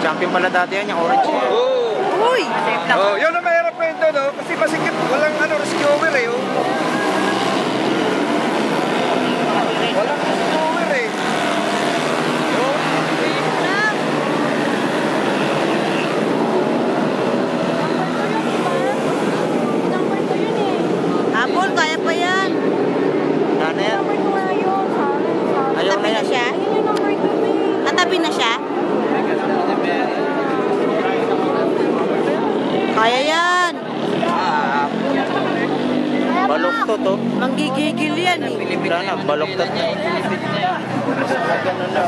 Champion pala dati yan, yung orange yan. Oo. Uy! Oh, yun ang mahirap ko ito, no? Kasi masikip, walang ano, rescuer eh. Oh. Walang rescuer eh. Oh. Habol, kaya pa yan. Sana yan. Ayaw na yan. Siya? Katabi na siya? Kaya yan. Baloktot to. Manggigigil yan eh. Wala na, baloktot na. Ganun na.